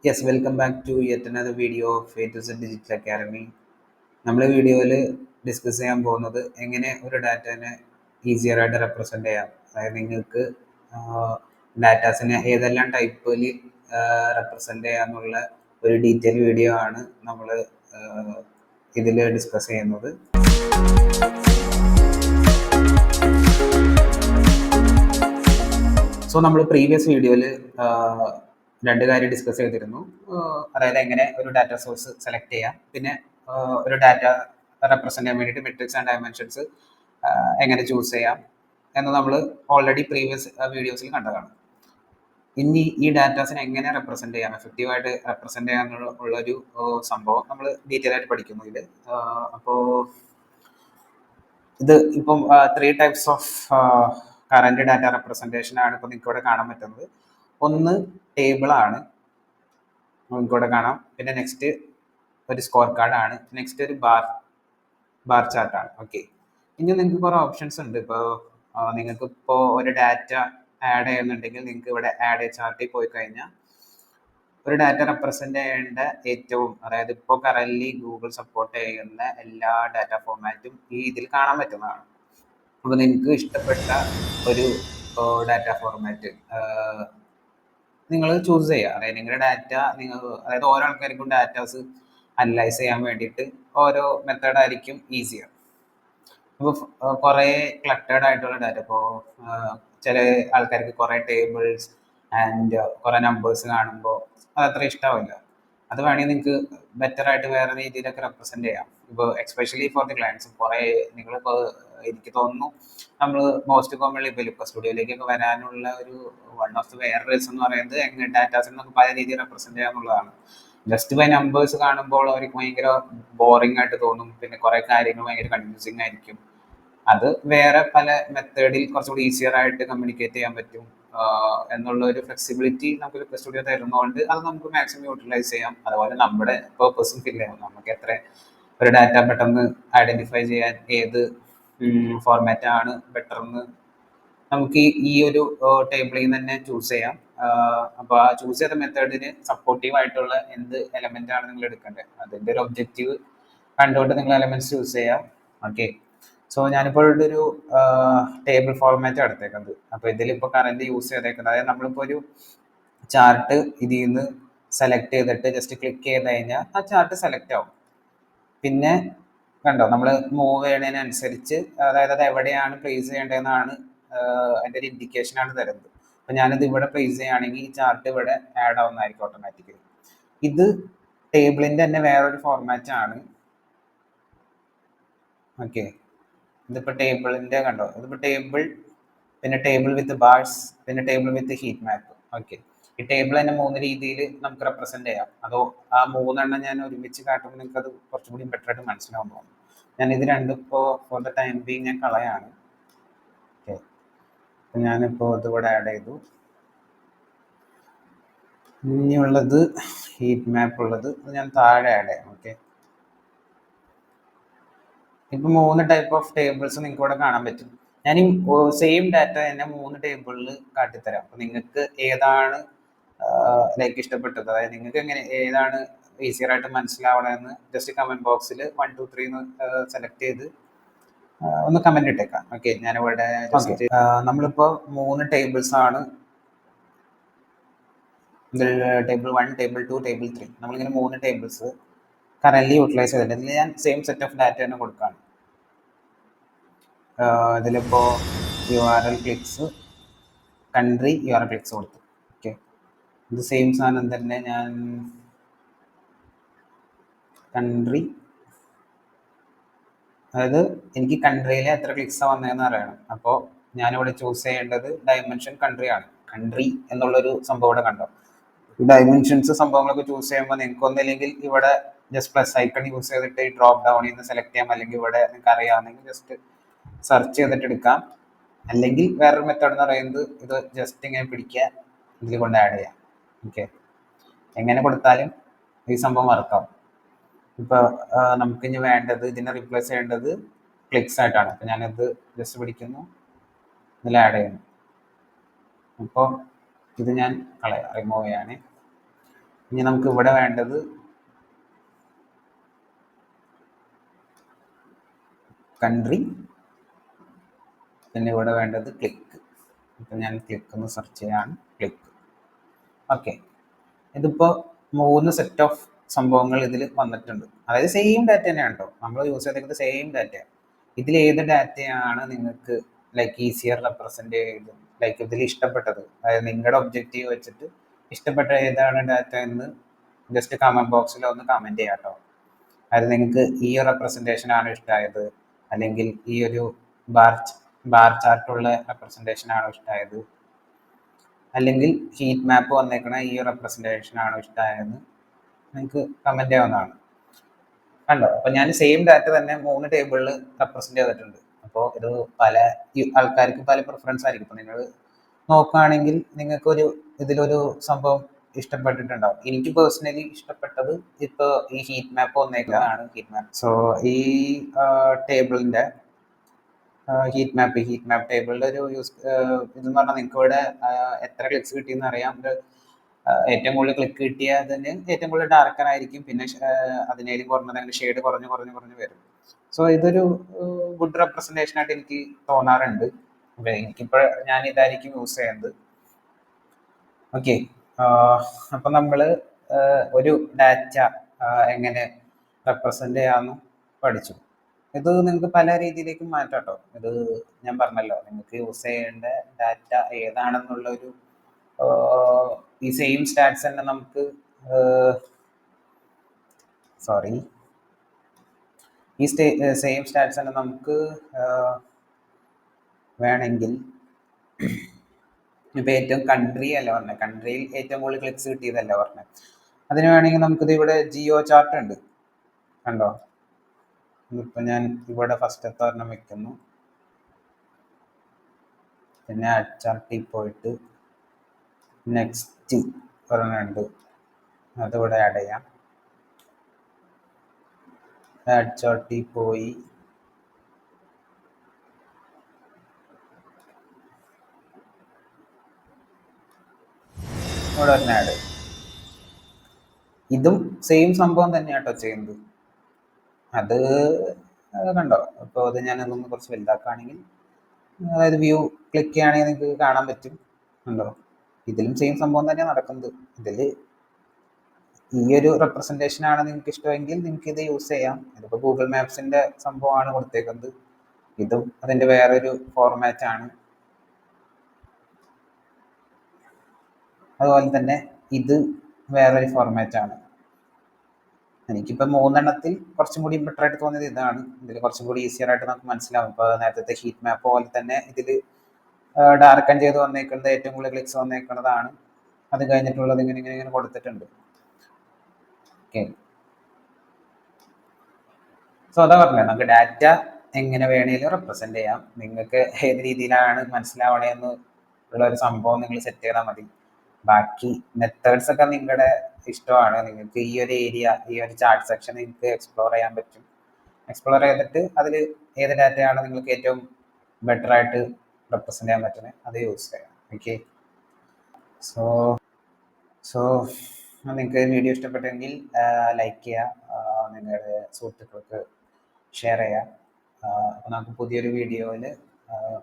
Yes, welcome back to yet another video of A to Z digital academy. നമ്മൾ വീഡിയോയിൽ discuss ചെയ്യാൻ പോകുന്നത് എങ്ങനെ ഒരു ഡാറ്റനെ ഈസിയർ ആയിട്ട് റെപ്രസെൻ്റ് ചെയ്യാം. അതായത് നിങ്ങൾക്ക് ഡാറ്റാസിനെ ഏതെല്ലാം ടൈപ്പിൽ റെപ്രസെൻ്റ് ചെയ്യാമെന്നുള്ള ഒരു ഡീറ്റെയിൽ വീഡിയോ ആണ് നമ്മൾ ഇതിൽ ഡിസ്കസ് ചെയ്യുന്നത്. സോ നമ്മൾ പ്രീവിയസ് വീഡിയോയിൽ രണ്ട് കാര്യം ഡിസ്കസ് ചെയ്തിരുന്നു. അതായത് എങ്ങനെ ഒരു ഡാറ്റ സോഴ്സ് സെലക്ട് ചെയ്യാം, പിന്നെ ഒരു ഡാറ്റ റെപ്രസെൻ്റ് ചെയ്യാൻ വേണ്ടിയിട്ട് മെട്രിക്സ് ആൻഡ് ഡയമെൻഷൻസ് എങ്ങനെ ചൂസ് ചെയ്യാം എന്ന് നമ്മൾ ഓൾറെഡി പ്രീവിയസ് വീഡിയോസിൽ കണ്ടതാണ്. ഇനി ഈ ഡാറ്റാസിനെ എങ്ങനെ റെപ്രസെൻ്റ് ചെയ്യാം, എഫക്റ്റീവായിട്ട് റെപ്രസെൻ്റ് ചെയ്യാനുള്ള ഉള്ളൊരു സംഭവം നമ്മൾ ഡീറ്റെയിൽ ആയിട്ട് പഠിക്കുന്നു ഇതിൽ. അപ്പോൾ ഇത് ഇപ്പം 3 types of current data representation ആണ് ഇപ്പോൾ നിങ്ങൾക്ക് ഇവിടെ കാണാൻ പറ്റുന്നത്. ഒന്ന് ടേബിൾ ആണ്, നിങ്ങൾക്ക് ഇവിടെ കാണാം. പിന്നെ നെക്സ്റ്റ് ഒരു സ്കോർ കാർഡ് ആണ്. നെക്സ്റ്റ് ഒരു ബാർ ചാർട്ട് ആണ്. ഓക്കെ, ഇനി നിങ്ങൾക്ക് കുറേ ഓപ്ഷൻസ് ഉണ്ട്. ഇപ്പോൾ നിങ്ങൾക്ക് ഇപ്പോൾ ഒരു ഡാറ്റ ആഡ് ചെയ്യുന്നുണ്ടെങ്കിൽ നിങ്ങൾക്ക് ഇവിടെ ആഡ് എ ചാർട്ടിൽ പോയി കഴിഞ്ഞാൽ ഒരു ഡാറ്റ റെപ്രസെൻ്റ് ചെയ്യേണ്ട ഏറ്റവും, അതായത് ഇപ്പോൾ കറൻറ്റ്ലി ഗൂഗിൾ സപ്പോർട്ട് ചെയ്യുന്ന എല്ലാ ഡാറ്റ ഫോർമാറ്റും ഈ ഇതിൽ കാണാൻ പറ്റുന്നതാണ്. അപ്പോൾ നിങ്ങൾക്ക് ഇഷ്ടപ്പെട്ട ഒരു ഡാറ്റ ഫോർമാറ്റ് നിങ്ങൾ ചൂസ് ചെയ്യുക. അതായത് നിങ്ങളുടെ ഡാറ്റ അതായത് ഓരോ ആൾക്കാർക്കും ഡാറ്റാസ് അനലൈസ് ചെയ്യാൻ വേണ്ടിയിട്ട് ഓരോ മെത്തേഡായിരിക്കും ഈസിയർ. ഇപ്പോൾ കുറേ ക്ലട്ടേഡ് ആയിട്ടുള്ള ഡാറ്റ, ഇപ്പോൾ ചില ആൾക്കാർക്ക് കുറേ ടേബിൾസ് ആൻഡ് കുറേ നമ്പേഴ്സ് കാണുമ്പോൾ അതത്ര ഇഷ്ടമാവില്ല. അത് വേണമെങ്കിൽ നിങ്ങൾക്ക് ബെറ്റർ ആയിട്ട് വേറെ രീതിയിലൊക്കെ റെപ്രസെൻ്റ് ചെയ്യാം. ഇപ്പോൾ എക്സ്പെഷ്യലി ഫോർ ദി ക്ലയൻസ്, കുറേ നിങ്ങളിപ്പോൾ എനിക്ക് തോന്നുന്നു നമ്മൾ മോസ്റ്റ് കോമൺലി ഇപ്പോൾ സ്റ്റുഡിയോയിലേക്കൊക്കെ വരാനുള്ള ഒരു വൺ ഓഫ് ദി വേറെ റീസൺ എന്ന് പറയുന്നത് എങ്ങനെ ഡാറ്റാസിനെ നമുക്ക് പല രീതിയിൽ റെപ്രസെൻ്റ് ചെയ്യാന്നുള്ളതാണ്. ജസ്റ്റ് ബൈ നമ്പേഴ്സ് കാണുമ്പോൾ അവർക്ക് ഭയങ്കര ബോറിംഗ് ആയിട്ട് തോന്നും, പിന്നെ കുറേ കാര്യങ്ങൾ ഭയങ്കര കൺഫ്യൂസിങ് ആയിരിക്കും. അത് വേറെ പല മെത്തേഡിൽ കുറച്ചുകൂടി ഈസിയർ ആയിട്ട് കമ്മ്യൂണിക്കേറ്റ് ചെയ്യാൻ പറ്റും എന്നുള്ള ഒരു ഫ്ലെക്സിബിലിറ്റി നമുക്ക് സ്റ്റുഡിയോ തരുന്നതുകൊണ്ട് അത് നമുക്ക് മാക്സിമം യൂട്ടിലൈസ് ചെയ്യാം. അതുപോലെ നമ്മുടെ പേർപ്പസും ഫിൽ ചെയ്യാം. നമുക്ക് എത്ര ഒരു ഡാറ്റ പെട്ടെന്ന് ഐഡന്റിഫൈ ചെയ്യാൻ ഏത് ഫോർമാറ്റ് ആണ് ബെറ്റർ എന്ന് നമുക്ക് ഈ ഒരു ടേബിളിൽ നിന്ന് തന്നെ ചൂസ് ചെയ്യാം. അപ്പോൾ ആ ചൂസ് ചെയ്ത മെത്തേഡിന് സപ്പോർട്ടീവ് ആയിട്ടുള്ള എന്ത് എലമെന്റ് ആണ് നിങ്ങൾ എടുക്കേണ്ടത്, അതിൻ്റെ ഒരു ഒബ്ജക്റ്റീവ് കണ്ടുകൊണ്ട് നിങ്ങൾ എലമെന്റ്സ് ചൂസ് ചെയ്യാം. ഓക്കെ, സോ ഞാനിപ്പോൾ ഇവിടെ ഒരു ടേബിൾ ഫോർമാറ്റ് എടുത്തേക്കുന്നത്. അപ്പോൾ ഇതിലിപ്പോൾ കറന്റ് യൂസ് ചെയ്തേക്കുന്നത്, അതായത് നമ്മളിപ്പോൾ ഒരു ചാർട്ട് ഇതിൽ നിന്ന് സെലക്ട് ചെയ്തിട്ട് ജസ്റ്റ് ക്ലിക്ക് ചെയ്ത് കഴിഞ്ഞാൽ ആ ചാർട്ട് സെലക്ട് ആവും. പിന്നെ കണ്ടോ, നമ്മൾ മൂവ് ചെയ്യുന്നതിനനുസരിച്ച്, അതായത് അത് എവിടെയാണ് പ്ലേസ് ചെയ്യേണ്ടതെന്നാണ് അതിൻ്റെ ഒരു ഇൻഡിക്കേഷൻ ആണ് തരുന്നത്. അപ്പം ഞാനിത് ഇവിടെ പ്ലേസ് ചെയ്യുകയാണെങ്കിൽ ഈ ചാർട്ട് ഇവിടെ ആഡ് ആവുന്നതായിരിക്കും ഓട്ടോമാറ്റിക്കലി. ഇത് ടേബിളിൻ്റെ തന്നെ വേറൊരു ഫോർമാറ്റ് ആണ്. ഓക്കെ, ഇതിപ്പോൾ ടേബിളിൻ്റെ കണ്ടോ, ഇതിപ്പോൾ ടേബിൾ, പിന്നെ ടേബിൾ വിത്ത് ബാർസ്, പിന്നെ table with heat map. Okay, ഈ ടേബിൾ തന്നെ 3 രീതിയിൽ നമുക്ക് റെപ്രസെൻ്റ് ചെയ്യാം. അതോ ആ 3 ഞാൻ ഒരുമിച്ച് കാട്ടുമ്പോൾ നിങ്ങൾക്ക് അത് കുറച്ചും കൂടി ബെറ്റർ ആയിട്ട് മനസ്സിലാവും തോന്നും. ഞാൻ ഇത് രണ്ടും ഇപ്പോൾ ഫോർ ദ ടൈം ബീങ് ഞാൻ കളയാണ്. ഓക്കെ, അപ്പം ഞാനിപ്പോൾ ഇതിവിടെ ആഡ് ചെയ്തു. ഇനിയുള്ളത് ഹീറ്റ് മാപ്പ് ഉള്ളത് ഞാൻ താഴെ ആഡ് ചെയ്യാം. ഓക്കെ, ഇപ്പൊ 3 ടൈപ്പ് ഓഫ് ടേബിൾസ് നിങ്ങൾക്ക് ഇവിടെ കാണാൻ പറ്റും. ഞാൻ ഈ സെയിം ഡാറ്റ തന്നെ 3 ടേബിളിൽ കാട്ടിത്തരാം. അപ്പൊ നിങ്ങൾക്ക് ഏതാണ് ലൈക്ക് ഇഷ്ടപ്പെട്ടത്, അതായത് നിങ്ങൾക്ക് എങ്ങനെ ഏതാണ് ഈസിയർ ആയിട്ട് മനസ്സിലാവണമെന്ന് ജസ്റ്റ് കമന്റ് ബോക്സിൽ 1 2 3 സെലക്ട് ചെയ്ത് ഒന്ന് കമന്റ് ഇട്ടേക്കാം. ഓക്കെ, ഞാനിവിടെ നമ്മളിപ്പോ 3 ടേബിൾസ് ആണ്, ടേബിൾ 1, ടേബിൾ 2, ടേബിൾ 3, നമ്മളിങ്ങനെ 3 ടേബിൾസ് കറന്റ് യൂട്ടിലൈസ് ചെയ്തിട്ടുണ്ട്. ഇതിൽ ഞാൻ സെയിം സെറ്റ് ഓഫ് ഡാറ്റ തന്നെ കൊടുക്കുകയാണ്. ഇതിലിപ്പോൾ URL clicks, country URL clicks കൊടുത്തു. ഓക്കെ, ഇത് സെയിം സാധനം തന്നെ ഞാൻ കൺട്രി, അതായത് എനിക്ക് കൺട്രിയിലെ എത്ര ക്ലിക്സാണ് വന്നതെന്ന് അറിയണം. അപ്പോൾ ഞാനിവിടെ ചൂസ് ചെയ്യേണ്ടത് ഡയമെൻഷൻ കൺട്രി ആണ്. കൺട്രി എന്നുള്ളൊരു സംഭവം ഇവിടെ കണ്ടോ. ഈ ഡയമെൻഷൻസ് സംഭവങ്ങളൊക്കെ ചൂസ് ചെയ്യുമ്പോൾ നിങ്ങൾക്ക് ഒന്നില്ലെങ്കിൽ ഇവിടെ ജസ്റ്റ് പ്ലസ് ഐക്കൺ യൂസ് ചെയ്തിട്ട് ഈ ഡ്രോപ്പ് ഡൗണിൽ നിന്ന് സെലക്ട് ചെയ്യാം, അല്ലെങ്കിൽ ഇവിടെ നിങ്ങൾക്ക് അറിയാമെങ്കിൽ ജസ്റ്റ് സെർച്ച് ചെയ്തിട്ട് എടുക്കാം. അല്ലെങ്കിൽ വേറൊരു മെത്തേഡ് എന്ന് പറയുന്നത് ഇത് ജസ്റ്റ് ഇങ്ങനെ പിടിക്കുക, ഇതിൽ കൊണ്ട് ആഡ് ചെയ്യാം. ഓക്കെ, എങ്ങനെ കൊടുത്താലും ഈ സംഭവം വർക്കാവും. ഇപ്പോൾ നമുക്കിനി വേണ്ടത്, ഇതിനെ റീപ്ലേസ് ചെയ്യേണ്ടത് ക്ലിക്സ് ആയിട്ടാണ്. അപ്പോൾ ഞാനിത് ജസ്റ്റ് പിടിക്കുന്നു, ഇതിൽ ആഡ് ചെയ്യുന്നു. അപ്പോൾ ഇത് ഞാൻ റിമൂവ് ചെയ്യാണ്. ഇനി നമുക്ക് ഇവിടെ വേണ്ടത് കൺട്രി, പിന്നെ ഇവിടെ വേണ്ടത് ക്ലിക്ക്. ഇപ്പം ഞാൻ ക്ലിക്ക് ഒന്ന് സെർച്ച് ചെയ്യാണ്, ക്ലിക്ക്. ഓക്കെ, ഇതിപ്പോൾ 3 സെറ്റ് ഓഫ് സംഭവങ്ങൾ ഇതിൽ വന്നിട്ടുണ്ട്. അതായത് സെയിം ഡാറ്റ തന്നെയാണ് കേട്ടോ, നമ്മൾ യൂസ് ചെയ്തിരിക്കുന്നത് സെയിം ഡാറ്റ. ഇതിൽ ഏത് ഡാറ്റയാണ് നിങ്ങൾക്ക് ലൈക്ക് ഈസിയർ റെപ്രസെന്റ് ചെയ്ത് ലൈക്ക് ഇതിൽ ഇഷ്ടപ്പെട്ടത്, അതായത് നിങ്ങളുടെ ഒബ്ജക്റ്റീവ് വെച്ചിട്ട് ഇഷ്ടപ്പെട്ട ഏതാണ് ഡാറ്റ എന്ന് ജസ്റ്റ് കമന്റ് ബോക്സിൽ ഒന്ന് കമന്റ് ചെയ്യാം കേട്ടോ. അതായത് നിങ്ങൾക്ക് ഈ റെപ്രസെന്റേഷൻ ആണ് ഇഷ്ടമായത്, അല്ലെങ്കിൽ ഈ ഒരു ബാർ ചാർട്ടുള്ള റെപ്രസെന്റേഷൻ ആണോ ഇഷ്ടമായത്, അല്ലെങ്കിൽ ഹീറ്റ് മാപ്പ് വന്നേക്കണ ഈ റെപ്രസെന്റേഷൻ ആണോ ഇഷ്ടമായെന്ന് നിങ്ങൾക്ക് കമന്റ് ചെയ്യാവുന്നതാണ്. കണ്ടോ, അപ്പൊ ഞാൻ സെയിം ഡാറ്റ തന്നെ 3 ടേബിളിൽ റെപ്രസെന്റ് ചെയ്തിട്ടുണ്ട്. അപ്പോൾ ഇത് പല ആൾക്കാർക്ക് പല പ്രിഫറൻസ് ആയിരിക്കും. ഇപ്പൊ നിങ്ങൾ നോക്കുകയാണെങ്കിൽ നിങ്ങൾക്കൊരു ഇതിലൊരു സംഭവം ഇഷ്ടപ്പെട്ടിട്ടുണ്ടാവും. എനിക്ക് പേഴ്സണലി ഇഷ്ടപ്പെട്ടത് ഇപ്പൊ ഈ ഹീറ്റ് മാപ്പ് വന്നേക്കുന്നതാണ്, ഹീറ്റ് മാപ്പ്. സോ ഈ ടേബിളിന്റെ ഹീറ്റ് മാപ്പ് ടേബിളിന്റെ ഒരു യൂസ് ഇതെന്ന് പറഞ്ഞാൽ നിങ്ങൾക്ക് ഇവിടെ എത്ര ക്ലിക്സ് കിട്ടിയെന്ന് അറിയാം. ഏറ്റവും കൂടുതൽ ക്ലിക്ക് കിട്ടിയതിന് ഏറ്റവും കൂടുതൽ ഡാർക്കർ ആയിരിക്കും, പിന്നെ അതിനേലും കുറഞ്ഞത് ഷെയ്ഡ് കുറഞ്ഞു വരും. സോ ഇതൊരു ഗുഡ് റെപ്രസെന്റേഷൻ ആയിട്ട് എനിക്ക് തോന്നാറുണ്ട്. എനിക്കിപ്പോൾ ഞാൻ ഇതായിരിക്കും യൂസ് ചെയ്യുന്നത്. ഓക്കെ, അപ്പൊ നമ്മള് ഒരു ഡാറ്റ എങ്ങനെ റെപ്രസെന്റ് ചെയ്യാമെന്ന് പഠിച്ചു. ഇത് നിങ്ങൾക്ക് പല രീതിയിലേക്കും മാറ്റാം കേട്ടോ. ഇത് ഞാൻ പറഞ്ഞല്ലോ, നിങ്ങൾക്ക് യൂസ് ചെയ്യേണ്ട ഡാറ്റ ഏതാണെന്നുള്ള ഒരു ഈ സെയിം സ്റ്റാറ്റ്സ് തന്നെ നമുക്ക് ഈ സെയിം സ്റ്റാറ്റ്സ് തന്നെ നമുക്ക് വേണമെങ്കിൽ ഇപ്പൊ ഏറ്റവും കൺട്രി അല്ല പറഞ്ഞത്, കൺട്രിയിൽ ഏറ്റവും കൂടുതൽ ക്ലിക്സ് കിട്ടിയതല്ല പറഞ്ഞത്. അതിന് വേണമെങ്കിൽ നമുക്കിത് ഇവിടെ ജിയോ ചാർട്ട് ഉണ്ട്, കണ്ടോ. ഇപ്പൊ ഞാൻ ഇവിടെ ഫസ്റ്റത്തെ ഒരെണ്ണം വെക്കുന്നു, പിന്നെ ആഡ് ചാർട്ടിൽ പോയിട്ട് നെക്സ്റ്റ് ഒരെണ്ണം ഉണ്ട്, അതിവിടെ ആഡ് ചെയ്യാം. ആഡ് ചാർട്ടിൽ പോയി ഇവിടെ ഒരെണ്ണം ആഡ്. ഇതും സെയിം സംഭവം തന്നെയാട്ടോ ചെയ്യുന്നത്. അത് കണ്ടോ, ഇപ്പോൾ അത് ഞാനതൊന്ന് കുറച്ച് വലുതാക്കുകയാണെങ്കിൽ, അതായത് വ്യൂ ക്ലിക്ക് ചെയ്യുകയാണെങ്കിൽ നിങ്ങൾക്ക് കാണാൻ പറ്റും, കണ്ടോ. ഇതിലും സെയിം സംഭവം തന്നെയാണ് നടക്കുന്നത്. ഇതിൽ ഈ ഒരു റെപ്രസെന്റേഷൻ ആണ് നിങ്ങൾക്ക് ഇഷ്ടമെങ്കിൽ നിങ്ങൾക്ക് ഇത് യൂസ് ചെയ്യാം. ഇതിപ്പോൾ ഗൂഗിൾ മാപ്സിന്റെ സംഭവമാണ് കൊടുത്തേക്കുന്നത്. ഇതും അതിന്റെ വേറൊരു ഫോർമാറ്റ് ആണ്. അതുപോലെ തന്നെ ഇത് വേറൊരു ഫോർമാറ്റ് ആണ്. എനിക്കിപ്പോൾ 3 കുറച്ചും കൂടി ബെറ്റർ ആയിട്ട് തോന്നിയത് ഇതാണ്. ഇതിൽ കുറച്ചും കൂടി ഈസിയർ ആയിട്ട് നമുക്ക് മനസ്സിലാവും. ഇപ്പോൾ നേരത്തെ ഹീറ്റ് മാപ്പ് പോലെ തന്നെ ഇതിൽ ഡാർക്കൺ ചെയ്ത് വന്നേക്കുന്നത് ഏറ്റവും കൂടുതൽ ക്ലിക്സ് വന്നേക്കുന്നതാണ്. അത് കഴിഞ്ഞിട്ടുള്ളത് ഇങ്ങനെ കൊടുത്തിട്ടുണ്ട്. ഓക്കെ, സോ അതാ പറഞ്ഞത്, നമുക്ക് ഡാറ്റ എങ്ങനെ വേണേലും റെപ്രസെന്റ് ചെയ്യാം. നിങ്ങൾക്ക് ഏത് രീതിയിലാണ് മനസ്സിലാവണേന്ന് ഉള്ള ഒരു സംഭവം നിങ്ങൾ സെറ്റ് ചെയ്താൽ മതി. ബാക്കി മെത്തേഡ്സ് ഒക്കെ നിങ്ങളുടെ ഇഷ്ടമാണ്. നിങ്ങൾക്ക് ഈ ഒരു ഏരിയ, ഈ ഒരു ചാർട്ട് സെക്ഷൻ നിങ്ങൾക്ക് എക്സ്പ്ലോർ ചെയ്യാൻ പറ്റും. എക്സ്പ്ലോർ ചെയ്തിട്ട് അതിൽ ഏത് ഡാറ്റയാണ് നിങ്ങൾക്ക് ഏറ്റവും ബെറ്റർ ആയിട്ട് റെപ്രസെന്റ് ചെയ്യാൻ പറ്റുന്നത് അത് യൂസ് ചെയ്യാം. ഓക്കെ, സോ നിങ്ങൾക്ക് വീഡിയോ ഇഷ്ടപ്പെട്ടെങ്കിൽ ലൈക്ക് ചെയ്യുക, നിങ്ങളുടെ സുഹൃത്തുക്കൾക്ക് ഷെയർ ചെയ്യുക. അപ്പോൾ നമുക്ക് പുതിയൊരു വീഡിയോയിൽ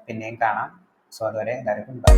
പിന്നെയും കാണാം. സോ അതുവരെ എല്ലാവർക്കും ബൈ.